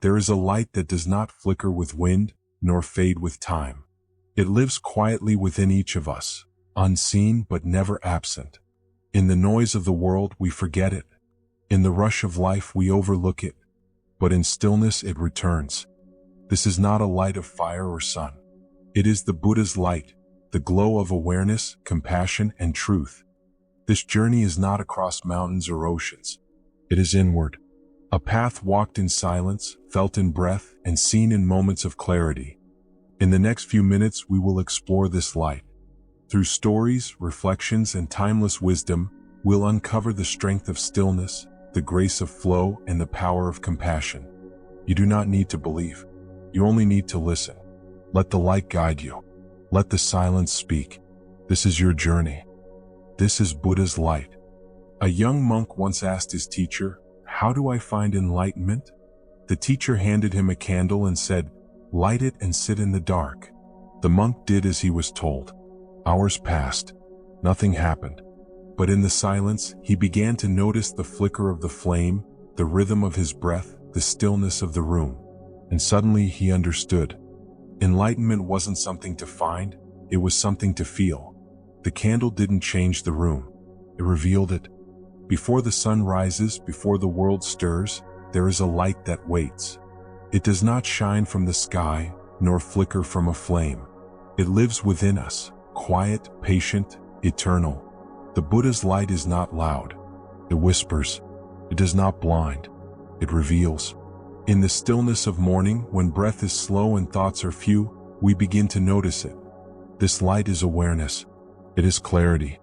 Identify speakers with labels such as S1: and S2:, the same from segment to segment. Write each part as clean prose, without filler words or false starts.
S1: There is a light that does not flicker with wind, nor fade with time. It lives quietly within each of us, unseen but never absent. In the noise of the world, we forget it. In the rush of life, we overlook it. But in stillness, it returns. This is not a light of fire or sun. It is the Buddha's light, the glow of awareness, compassion, and truth. This journey is not across mountains or oceans. It is inward. A path walked in silence, felt in breath, and seen in moments of clarity. In the next few minutes, we will explore this light. Through stories, reflections, and timeless wisdom, we'll uncover the strength of stillness, the grace of flow, and the power of compassion. You do not need to believe. You only need to listen. Let the light guide you. Let the silence speak. This is your journey. This is Buddha's light. A young monk once asked his teacher, "How do I find enlightenment?" The teacher handed him a candle and said, "Light it and sit in the dark." The monk did as he was told. Hours passed. Nothing happened. But in the silence, he began to notice the flicker of the flame, the rhythm of his breath, the stillness of the room. And suddenly he understood. Enlightenment wasn't something to find, it was something to feel. The candle didn't change the room. It revealed it. Before the sun rises, before the world stirs, there is a light that waits. It does not shine from the sky, nor flicker from a flame. It lives within us, quiet, patient, eternal. The Buddha's light is not loud. It whispers. It does not blind. It reveals. In the stillness of morning, when breath is slow and thoughts are few, we begin to notice it. This light is awareness. It is clarity.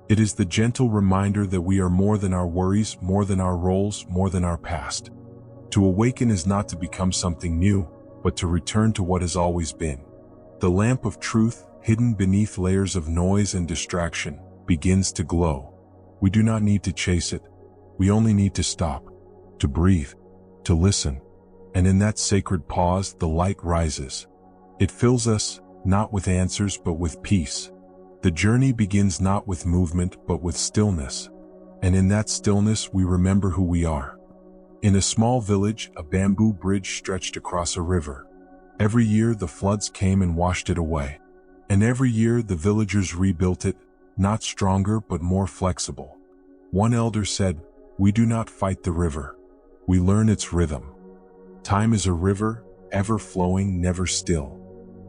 S1: It is the gentle reminder that we are more than our worries, more than our roles, more than our past. To awaken is not to become something new, but to return to what has always been. The lamp of truth, hidden beneath layers of noise and distraction, begins to glow. We do not need to chase it. We only need to stop, to breathe, to listen. And in that sacred pause, the light rises. It fills us, not with answers, but with peace. The journey begins not with movement, but with stillness. And in that stillness, we remember who we are. In a small village, a bamboo bridge stretched across a river. Every year, the floods came and washed it away. And every year, the villagers rebuilt it, not stronger, but more flexible. One elder said, "We do not fight the river. We learn its rhythm. Time is a river, ever flowing, never still.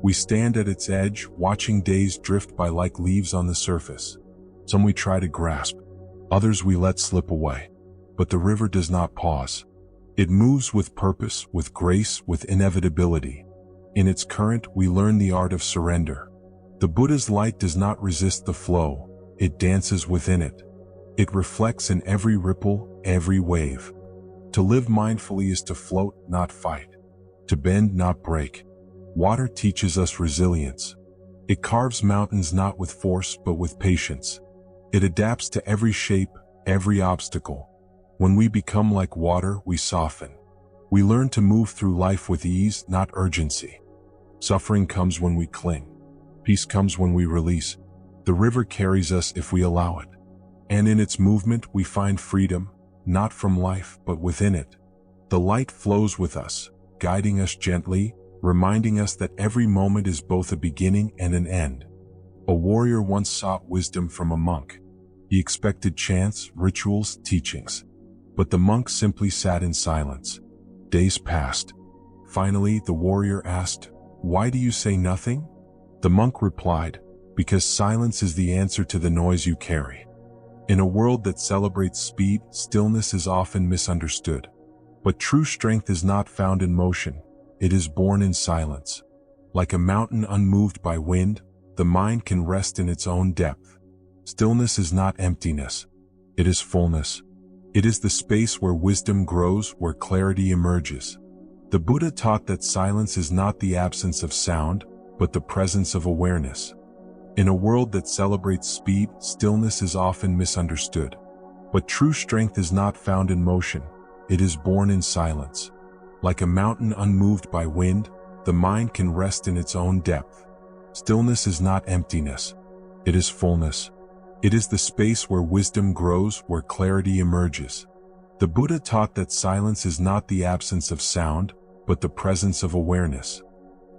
S1: We stand at its edge, watching days drift by like leaves on the surface. Some we try to grasp, others we let slip away. But the river does not pause. It moves with purpose, with grace, with inevitability. In its current, we learn the art of surrender. The Buddha's light does not resist the flow, it dances within it. It reflects in every ripple, every wave. To live mindfully is to float, not fight. To bend, not break. Water teaches us resilience. It carves mountains not with force, but with patience. It adapts to every shape, every obstacle. When we become like water, we soften. We learn to move through life with ease, not urgency. Suffering comes when we cling. Peace comes when we release. The river carries us if we allow it. And in its movement, we find freedom, not from life, but within it. The light flows with us, guiding us gently, reminding us that every moment is both a beginning and an end. A warrior once sought wisdom from a monk. He expected chants, rituals, teachings. But the monk simply sat in silence. Days passed. Finally, the warrior asked, "Why do you say nothing?" The monk replied, "Because silence is the answer to the noise you carry." In a world that celebrates speed, stillness is often misunderstood. But true strength is not found in motion. It is born in silence. Like a mountain unmoved by wind, the mind can rest in its own depth. Stillness is not emptiness. It is fullness. It is the space where wisdom grows, where clarity emerges. The Buddha taught that silence is not the absence of sound, but the presence of awareness. In a world that celebrates speed, stillness is often misunderstood. But true strength is not found in motion. It is born in silence. Like a mountain unmoved by wind, the mind can rest in its own depth. Stillness is not emptiness. It is fullness. It is the space where wisdom grows, where clarity emerges. The Buddha taught that silence is not the absence of sound, but the presence of awareness.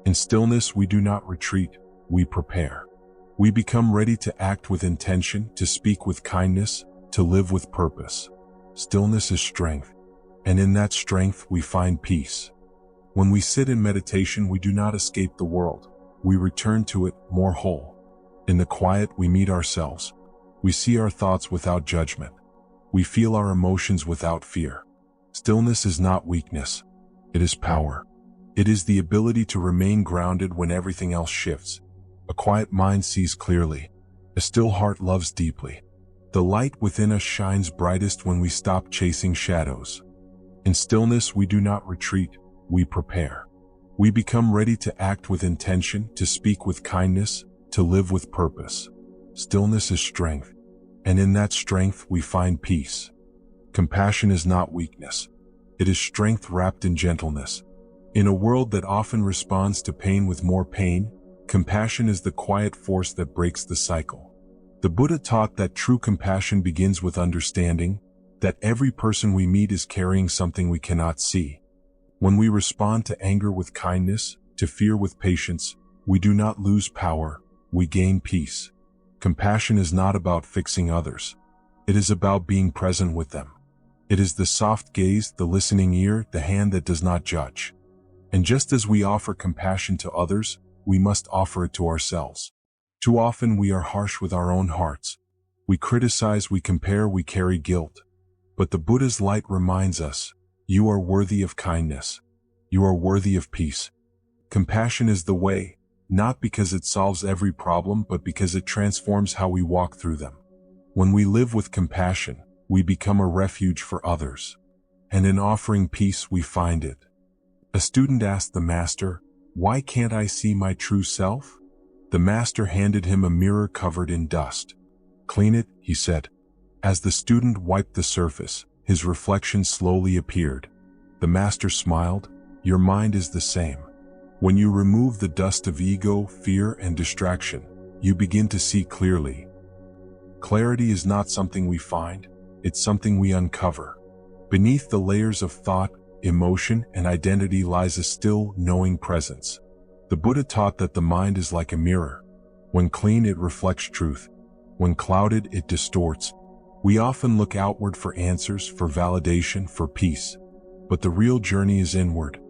S1: In stillness we do not retreat, we prepare. We become ready to act with intention, to speak with kindness, to live with purpose. Stillness is strength, and in that strength we find peace. When we sit in meditation, we do not escape the world. We return to it more whole. In the quiet, we meet ourselves. We see our thoughts without judgment. We feel our emotions without fear. Stillness is not weakness. It is power. It is the ability to remain grounded when everything else shifts. A quiet mind sees clearly. A still heart loves deeply. The light within us shines brightest when we stop chasing shadows. In stillness, we do not retreat, we prepare. We become ready to act with intention, to speak with kindness, to live with purpose. Stillness is strength, and in that strength we find peace. Compassion is not weakness. It is strength wrapped in gentleness. In a world that often responds to pain with more pain, compassion is the quiet force that breaks the cycle. The Buddha taught that true compassion begins with understanding that every person we meet is carrying something we cannot see. When we respond to anger with kindness, to fear with patience, we do not lose power, we gain peace. Compassion is not about fixing others. It is about being present with them. It is the soft gaze, the listening ear, the hand that does not judge. And just as we offer compassion to others, we must offer it to ourselves. Too often we are harsh with our own hearts. We criticize, we compare, we carry guilt. But the Buddha's light reminds us, you are worthy of kindness. You are worthy of peace. Compassion is the way, not because it solves every problem, but because it transforms how we walk through them. When we live with compassion, we become a refuge for others. And in offering peace, we find it. A student asked the master, "Why can't I see my true self?" The master handed him a mirror covered in dust. "Clean it," he said. As the student wiped the surface, his reflection slowly appeared. The master smiled, "Your mind is the same. When you remove the dust of ego, fear, and distraction, you begin to see clearly." Clarity is not something we find, it's something we uncover. Beneath the layers of thought, emotion, and identity lies a still, knowing presence. The Buddha taught that the mind is like a mirror. When clean, it reflects truth. When clouded, it distorts. We often look outward for answers, for validation, for peace. But the real journey is inward.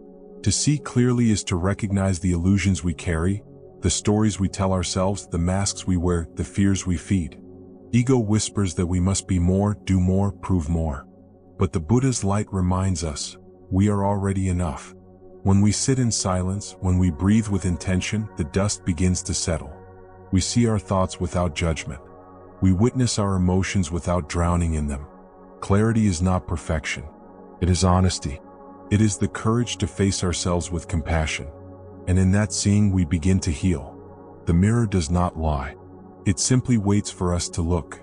S1: To see clearly is to recognize the illusions we carry, the stories we tell ourselves, the masks we wear, the fears we feed. Ego whispers that we must be more, do more, prove more. But the Buddha's light reminds us, we are already enough. When we sit in silence, when we breathe with intention, the dust begins to settle. We see our thoughts without judgment. We witness our emotions without drowning in them. Clarity is not perfection. It is honesty. It is the courage to face ourselves with compassion. And in that seeing, we begin to heal. The mirror does not lie. It simply waits for us to look.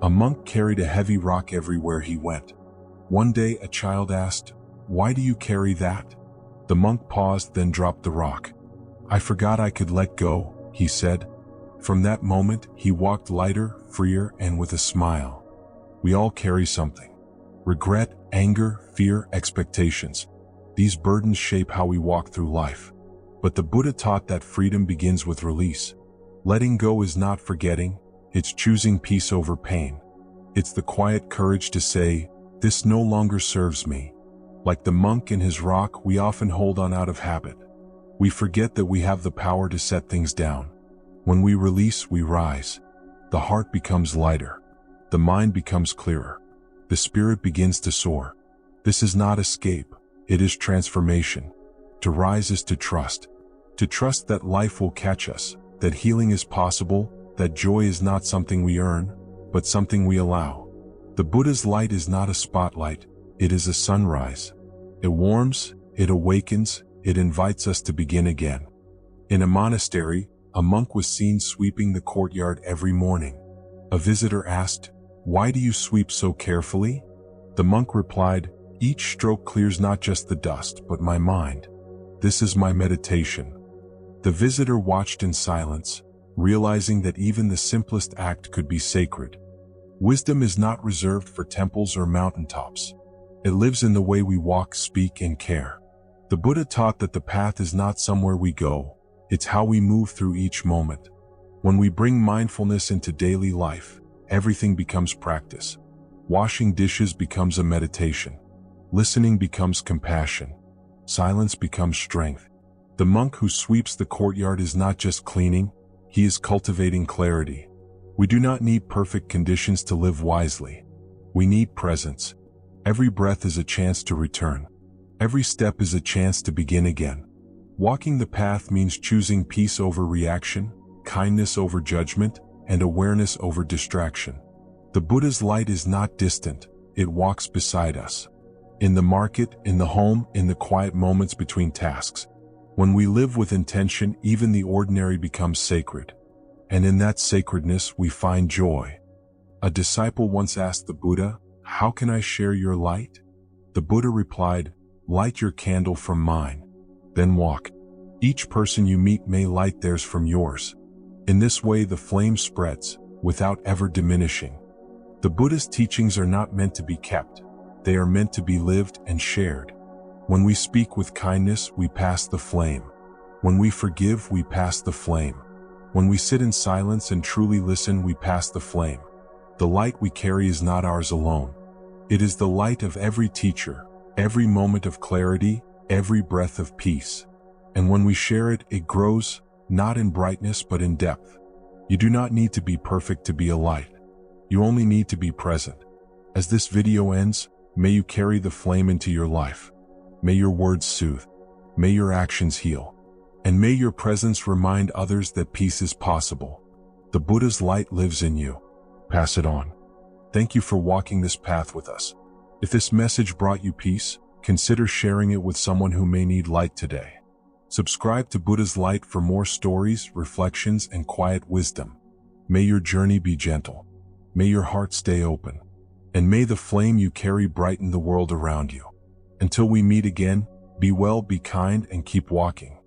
S1: A monk carried a heavy rock everywhere he went. One day, a child asked, "Why do you carry that?" The monk paused, then dropped the rock. "I forgot I could let go," he said. From that moment, he walked lighter, freer, and with a smile. We all carry something. Regret, anger, fear, expectations. These burdens shape how we walk through life. But the Buddha taught that freedom begins with release. Letting go is not forgetting, it's choosing peace over pain. It's the quiet courage to say, "This no longer serves me." Like the monk and his rock, we often hold on out of habit. We forget that we have the power to set things down. When we release, we rise. The heart becomes lighter. The mind becomes clearer. The spirit begins to soar. This is not escape, it is transformation. To rise is to trust. To trust that life will catch us, that healing is possible, that joy is not something we earn, but something we allow. The Buddha's light is not a spotlight, it is a sunrise. It warms, it awakens, it invites us to begin again. In a monastery, a monk was seen sweeping the courtyard every morning. A visitor asked, "Why do you sweep so carefully?" The monk replied, "Each stroke clears not just the dust, but my mind. This is my meditation." The visitor watched in silence, realizing that even the simplest act could be sacred. Wisdom is not reserved for temples or mountaintops. It lives in the way we walk, speak, and care. The Buddha taught that the path is not somewhere we go, it's how we move through each moment. When we bring mindfulness into daily life, everything becomes practice. Washing dishes becomes a meditation. Listening becomes compassion. Silence becomes strength. The monk who sweeps the courtyard is not just cleaning, he is cultivating clarity. We do not need perfect conditions to live wisely. We need presence. Every breath is a chance to return. Every step is a chance to begin again. Walking the path means choosing peace over reaction, kindness over judgment, and awareness over distraction. The Buddha's light is not distant, it walks beside us. In the market, in the home, in the quiet moments between tasks. When we live with intention, even the ordinary becomes sacred. And in that sacredness, we find joy. A disciple once asked the Buddha, "How can I share your light?" The Buddha replied, "Light your candle from mine. Then walk. Each person you meet may light theirs from yours." In this way, the flame spreads, without ever diminishing. The Buddha's teachings are not meant to be kept. They are meant to be lived and shared. When we speak with kindness, we pass the flame. When we forgive, we pass the flame. When we sit in silence and truly listen, we pass the flame. The light we carry is not ours alone. It is the light of every teacher, every moment of clarity, every breath of peace. And when we share it, it grows, not in brightness but in depth. You do not need to be perfect to be a light. You only need to be present. As this video ends, may you carry the flame into your life. May your words soothe. May your actions heal. And may your presence remind others that peace is possible. The Buddha's light lives in you. Pass it on. Thank you for walking this path with us. If this message brought you peace, consider sharing it with someone who may need light today. Subscribe to Buddha's Light for more stories, reflections, and quiet wisdom. May your journey be gentle. May your heart stay open. And may the flame you carry brighten the world around you. Until we meet again, be well, be kind, and keep walking.